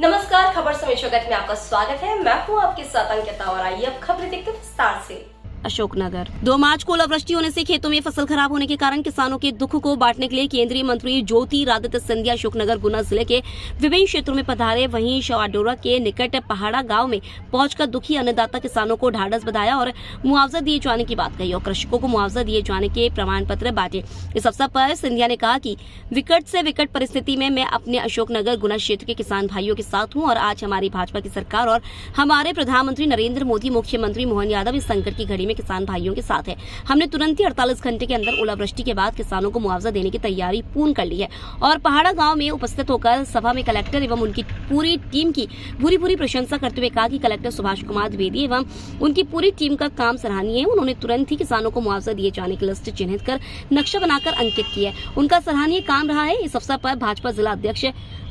नमस्कार, खबर समय जगत में आपका स्वागत है। मैं हूं आपके साथ अंकिता और आइए अब खबरें देखते हैं विस्तार से। अशोकनगर 2 मार्च को ओलावृष्टि होने से खेतों में फसल खराब होने के कारण किसानों के दुख को बांटने के लिए केंद्रीय मंत्री ज्योतिरादित्य सिंधिया अशोकनगर गुना जिले के विभिन्न क्षेत्रों में पधारे। वहीं शवाडोरा के निकट पहाड़ा गांव में पहुंचकर दुखी अन्नदाता किसानों को ढाढ़स बंधाया और मुआवजा दिए जाने की बात कही और कृषकों को मुआवजा दिए जाने के प्रमाण पत्र बांटे। इस अवसर पर सिंधिया ने कहा कि विकट से विकट परिस्थिति में मैं अपने अशोकनगर गुना क्षेत्र के किसान भाइयों के साथ हूँ और आज हमारी भाजपा की सरकार और हमारे प्रधानमंत्री नरेंद्र मोदी, मुख्यमंत्री मोहन यादव इस संकट की घड़ी में किसान भाइयों के साथ है। हमने तुरंत ही 48 घंटे के अंदर ओलावृष्टि के बाद किसानों को मुआवजा देने की तैयारी पूर्ण कर ली है और पहाड़ा गांव में उपस्थित होकर सभा में कलेक्टर एवं उनकी पूरी टीम की भूरी प्रशंसा करते हुए कहा कि कलेक्टर सुभाष कुमार द्विवेदी एवं उनकी पूरी टीम का काम सराहनीय है। उन्होंने तुरंत ही किसानों को मुआवजा दिए जाने की लिस्ट चिन्हित कर नक्शा बनाकर अंकित किया है। उनका सराहनीय काम रहा है। इस अवसर पर भाजपा जिला अध्यक्ष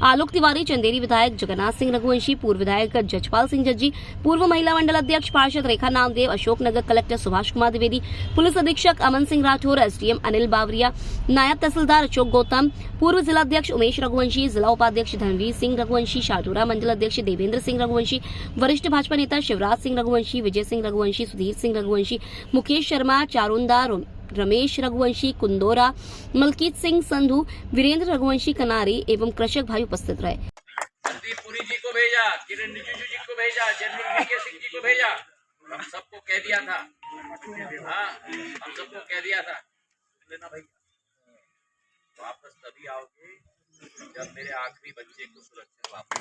आलोक तिवारी, चंदेरी विधायक जगन्नाथ सिंह रघुवंशी, पूर्व विधायक जजपाल सिंह जज्जी, पूर्व महिला मंडल अध्यक्ष पार्षद रेखा नामदेव, अशोकनगर कलेक्टर सुभाष कुमार द्विवेदी, पुलिस अधीक्षक अमन सिंह राठौर, एसडीएम अनिल बावरिया, नायब तहसीलदार अशोक गौतम, पूर्व जिला अध्यक्ष उमेश रघुवंशी, जिला उपाध्यक्ष धनवीर सिंह रघुवंशी, शाहजोरा मंडल अध्यक्ष देवेंद्र सिंह रघुवंशी, वरिष्ठ भाजपा नेता शिवराज सिंह रघुवंशी, विजय सिंह रघुवंशी, सुधीर सिंह रघुवंशी, मुकेश शर्मा, चारुंदा, रमेश रघुवंशी, कुंदोरा, मलकीत सिंह संधू, वीरेंद्र रघुवंशी कनारी एवं कृषक भाई उपस्थित रहे। पुरी जी को भेजा, किरण रिजिजू जी को भेजा, जनरल वीके सिंह जी को भेजा। हम सबको कह दिया था, हाँ, हम सबको कह दिया था लेना भाई। वापस तभी आओगे जब मेरे आखिरी बच्चे को सुरक्षित वापस।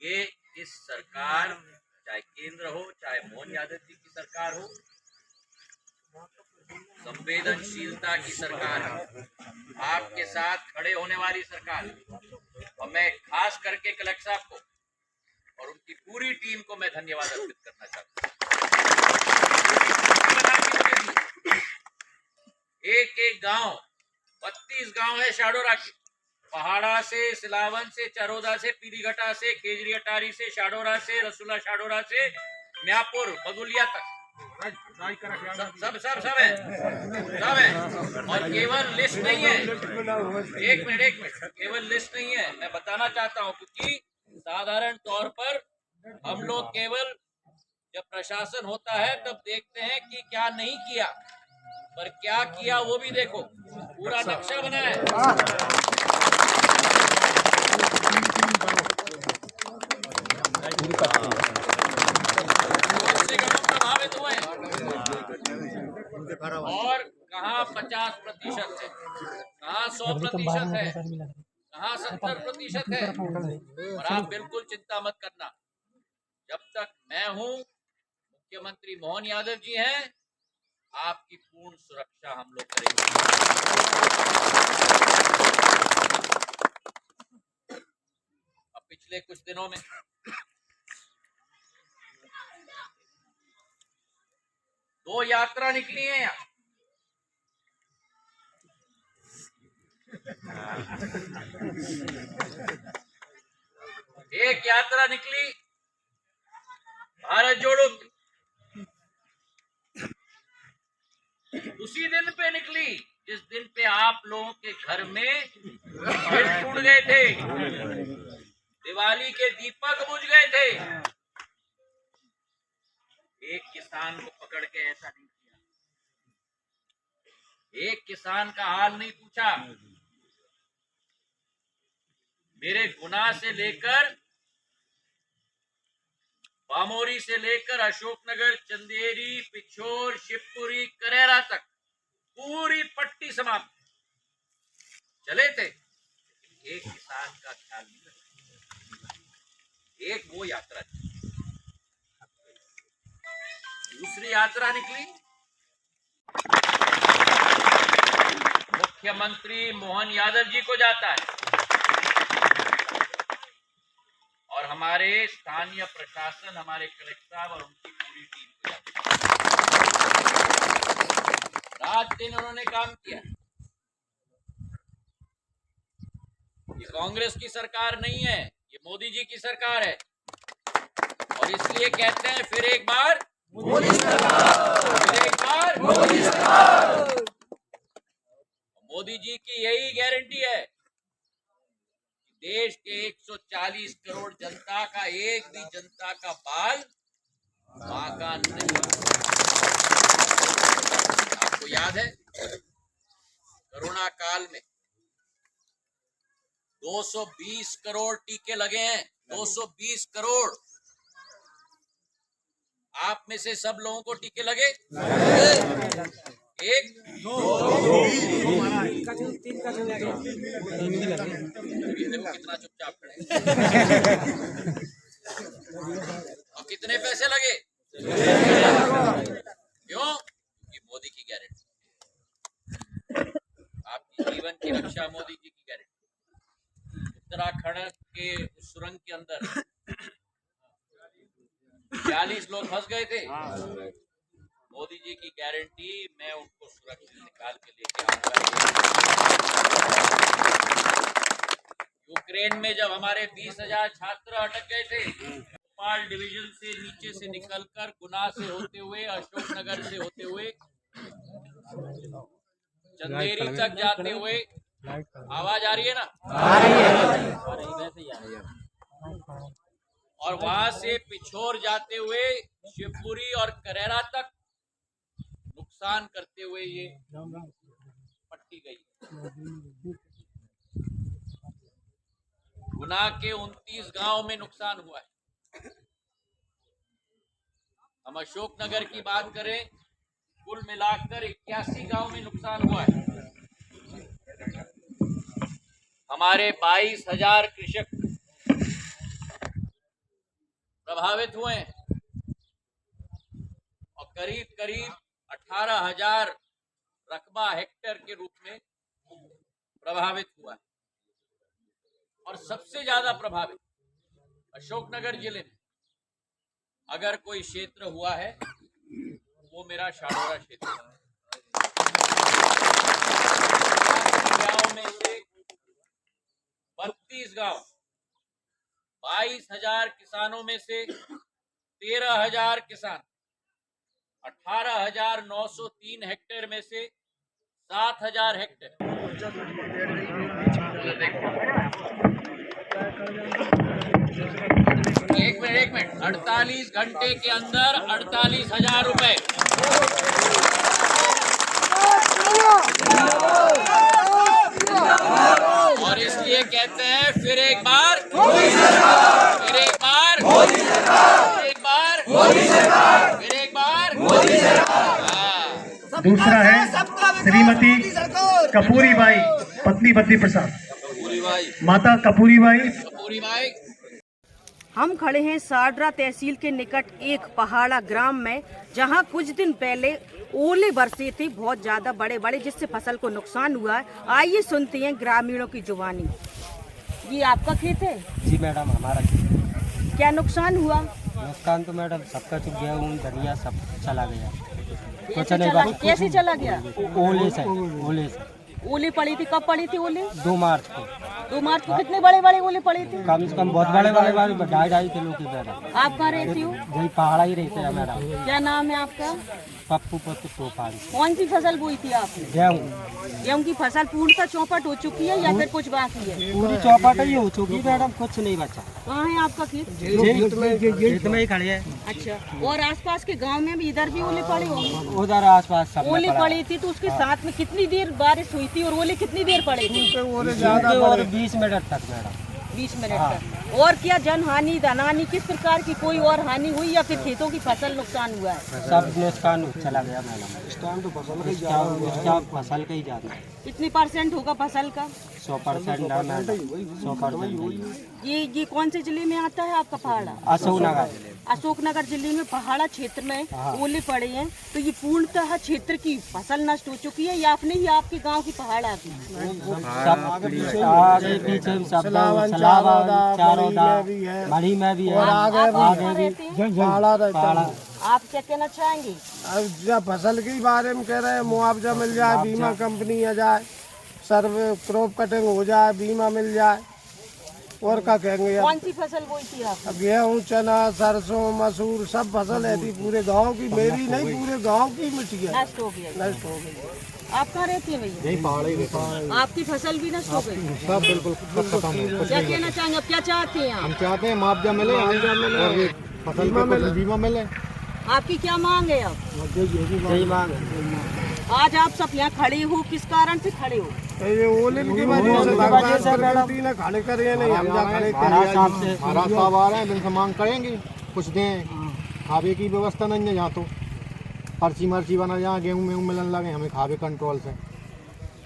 ये इस सरकार, चाहे केंद्र हो चाहे मोहन यादव जी की सरकार हो, संवेदनशीलता की सरकार है, आपके साथ खड़े होने वाली सरकार है। और मैं खास करके कलेक्टर साहब को और उनकी पूरी टीम को मैं धन्यवाद अर्पित करना चाहता हूँ। एक एक गांव, 32 गांव है शाडोरा के, पहाड़ा से, सिलावन से, चरोदा से, पीलीघटा से, केजरी अटारी से, शाडोरा से, रसुल्ला शाडोरा से, म्यापुर, बगुलिया तक सब है। और केवल लिस्ट नहीं है, एक मिनट, केवल लिस्ट नहीं है, मैं बताना चाहता हूँ, क्योंकि साधारण तौर पर हम लोग केवल जब प्रशासन होता है तब देखते हैं कि क्या नहीं किया, पर क्या किया वो भी देखो। पूरा नक्शा बना है। प्रभावित हुए और कहाँ 50% है, कहाँ 100% है, कहाँ 70% है। और आप बिल्कुल चिंता मत करना, जब तक मैं हूँ, मुख्यमंत्री मोहन यादव जी हैं, आपकी पूर्ण सुरक्षा हम लोग करेंगे। अब पिछले कुछ दिनों में 2 यात्रा निकली है यहाँ। एक यात्रा निकली भारत जोड़ो, उसी दिन पे निकली जिस दिन पे आप लोगों के घर में टूट गए थे, दिवाली के दीपक बुझ गए थे। एक किसान को पकड़ के ऐसा नहीं किया, एक किसान का हाल नहीं पूछा। मेरे गुना से लेकर, बामोरी से लेकर अशोकनगर, चंदेरी, पिछोर, शिवपुरी, करेरा तक पूरी पट्टी समाप्त चले थे। एक किसान का ख्याल नहीं रखा। एक वो यात्रा थी। दूसरी यात्रा निकली मुख्यमंत्री मोहन यादव जी को जाता है और हमारे स्थानीय प्रशासन, हमारे कलेक्टर साहब और उनकी पूरी टीम को जाता है। रात दिन उन्होंने काम किया। ये कांग्रेस की सरकार नहीं है, ये मोदी जी की सरकार है। और इसलिए कहते हैं फिर एक बार मोदी सरकार, फिर एक बार मोदी सरकार। मोदी जी की यही गारंटी है कि देश के 140 करोड़ जनता का एक भी जनता का बाल बाका नहीं। आपको याद है कोरोना काल में 220 करोड़ टीके लगे हैं, 220 करोड़। आप में से सब लोगों को टीके लगे? एक देखो कितना चुपचाप खड़े। और कितने पैसे लगे? क्यों? क्योंकि मोदी की गारंटी, आपकी जीवन की रक्षा मोदी जी की गारंटी। उत्तराखंड के उस सुरंग के अंदर 40 लोग फंस गए थे। मोदी जी की गारंटी, मैं उनको सुरक्षित निकाल के लेके आऊंगा। यूक्रेन में जब हमारे 20,000 छात्र अटक गए थे, भोपाल डिवीजन से नीचे से निकलकर गुना से होते हुए, अशोकनगर से होते हुए, चंदेरी तक जाते हुए, आवाज आ रही है ना? आ रही है। और वहां से पिछोर जाते हुए शिवपुरी और करेरा तक नुकसान करते हुए ये पट्टी गई। गुना के 29 गांव में नुकसान हुआ है। हम अशोकनगर की बात करें, कुल मिलाकर 81 गांव में नुकसान हुआ है। हमारे 22,000 कृषक प्रभावित हुए हैं और करीब करीब 18,000 रकबा हेक्टेयर के रूप में प्रभावित हुआ है। और सबसे ज्यादा प्रभावित अशोकनगर जिले में अगर कोई क्षेत्र हुआ है वो मेरा शाडोरा क्षेत्र है। गांव में से 32 गांव, 22,000 किसानों में से 13,000 किसान, 18,903 हेक्टेयर में से 7,000 हेक्टेयर। एक मिनट 48 घंटे के अंदर 48,000 रुपए। और इसलिए कहते हैं फिर एक बार, फिर एक बार, फिर एक बार, फिर एक बार। दूसरा है श्रीमती कपूरी बाई पत्नी बद्री प्रसाद, माता कपूरी बाई। हम खड़े हैं साडरा तहसील के निकट एक पहाड़ा ग्राम में, जहां कुछ दिन पहले ओले बरसे थे बहुत ज्यादा बड़े बड़े, जिससे फसल को नुकसान हुआ है। आइए सुनते हैं ग्रामीणों की जुबानी। ये आपका खेत है? जी मैडम, हमारा खेत। क्या नुकसान हुआ? नुकसान तो मैडम सबका चुक गया, धनिया सब चला गया। कैसे चला गया? ओले से। ओले पड़ी थी? कब पड़ी थी ओले? 2 मार्च को। 2 मार्च को कितने बड़े बड़े ओले पड़े थे? कम से कम बहुत बड़े 2.5 किलो की मैडम। आप कहाँ रहती हो? यही पहाड़ा ही रहते हैं मैडम। क्या नाम है आपका? पप्पू पुत्र टोपाल। कौन सी फसल बोई थी आपने? गेहूँ की फसल पूर्णतः चौपट हो चुकी है या फिर कुछ बाकी है? पूरी चौपट ही हो चुकी मैडम, कुछ नहीं बचा। कहाँ है आपका खेत? खेत में ही खड़े हैं। अच्छा, और आसपास के गांव में भी इधर भी ओले पड़े होंगे? उधर आसपास सब ओले पड़ी थी, तो उसके साथ में कितनी देर बारिश हुई थी और ओले कितनी देर पड़े थे? और 20 मिनट तक मैडम। 20 मिनट तक। और क्या जन हानि, धन हानि, किस प्रकार की कोई और हानि हुई या फिर खेतों की फसल नुकसान हुआ है? सब नुकसान चला गया मैडम। इस टाइम तो फसल का ही ज्यादा। कितनी % होगा फसल का? 100% है मैडम, 100%। ये कौन से जिले में आता है आपका पहाड़ा? अशोकनगर जिले में पहाड़ा क्षेत्र में ओले पड़े हैं, तो ये पूर्णतः क्षेत्र की फसल नष्ट हो चुकी है या अपने ही आपके गांव की पहाड़ा की? सब आगे पीछे सब चारों मढ़ी में भी है, आगे भी पहाड़ा। आप क्या कहना चाहेंगे? अब जब फसल के बारे में कह रहे हैं, मुआवजा मिल जाए, बीमा कंपनी आ जाए, सर्वे क्रॉप कटिंग हो जाए, बीमा मिल जाए, और क्या कहेंगे? कौन सी फसल बोई थी आप? गेहूँ, चना, सरसों, मसूर सब फसल है थी पूरे गांव की। मेरी नहीं, पूरे गांव की मिट्टी है नष्ट हो गई। आप कहाँ रहते हैं भैया? यही पहाड़ ही रहता है। आपकी फसल भी नष्ट हो गई? सब बिल्कुल खत्म हो गया। क्या कहना चाहेंगे, अब क्या चाहते हैं आप? हम चाहते हैं मुआवजा मिले और ये फसल का कुछ बीमा मिले। आपकी क्या मांग है अब? यही मांग है। आज आप सब यहाँ खड़े हो, किस कारण से खड़े हो? ये ओले की वजह से भगवान ने खड़े करे नहीं, हम जा खड़े महाराज साहब आ रहे हैं, इनसे मांग करेंगे कुछ दें। खावे की व्यवस्था नहीं है यहाँ, तो पर्ची मर्ची बना, जहाँ गेहूँ में मिलने लगे हमें खावे कंट्रोल से।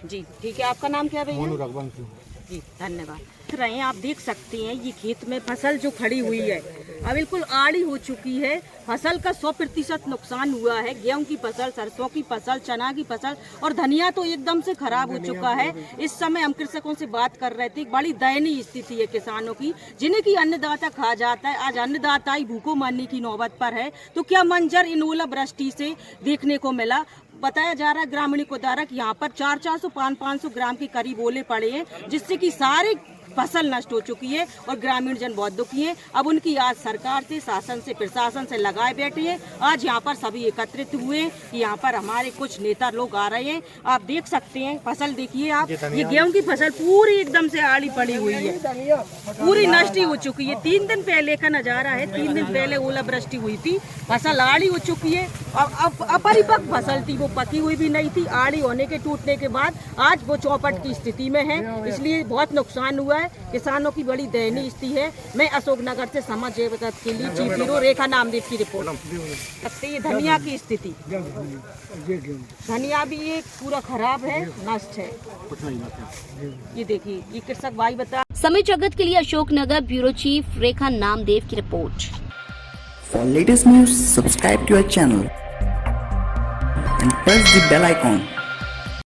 जी ठीक है, आपका नाम क्या है भैया? मोनू रघुवंशी। जी धन्यवाद। रहे हैं आप देख सकते हैं ये खेत में फसल जो खड़ी हुई है अब बिल्कुल आड़ी हो चुकी है। फसल का 100% नुकसान हुआ है। गेहूं की फसल, सरसों की फसल, चना की फसल और धनिया तो एकदम से खराब हो चुका है। इस समय हम कृषकों से बात कर रहे थे, बड़ी दयनीय स्थिति है किसानों की, जिन्हें की अन्नदाता खा जाता है। आज अन्नदाता ही भूखों मरने की नौबत पर है। तो क्या मंजर इन ओलावृष्टि से देखने को मिला? बताया जा रहा है ग्रामीणों को द्वारा कि यहाँ पर 400-500 ग्राम के करीब ओले पड़े हैं, जिससे कि सारे फसल नष्ट हो चुकी है और ग्रामीण जन बहुत दुखी है। अब उनकी आज सरकार से, शासन से, प्रशासन से लगाए बैठे हैं। आज यहाँ पर सभी एकत्रित हुए हैं कि यहाँ पर हमारे कुछ नेता लोग आ रहे हैं। आप देख सकते हैं फसल, देखिए आप, ये गेहूं की फसल पूरी एकदम से आड़ी पड़ी हुई है, पूरी नष्ट हो चुकी है। 3 दिन पहले का नजारा है, 3 दिन पहले ओलावृष्टि हुई थी, फसल आड़ी हो चुकी है। अब अपरिपक्व फसल थी, वो पकी हुई भी नहीं थी। आड़ी होने के, टूटने के बाद आज वो चौपट की स्थिति में है, इसलिए बहुत नुकसान हुआ है। किसानों की बड़ी दयनीय स्थिति है। मैं अशोकनगर से समाज जगत के लिए चीफ ब्यूरो रेखा नामदेव की रिपोर्ट। लगती है धनिया की स्थिति, धनिया भी ये पूरा खराब है, नष्ट है। ये देखिए, ये कृषक भाई बता। समय जगत के लिए अशोकनगर ब्यूरो चीफ रेखा नामदेव की report. For latest news, subscribe to our channel and press the bell icon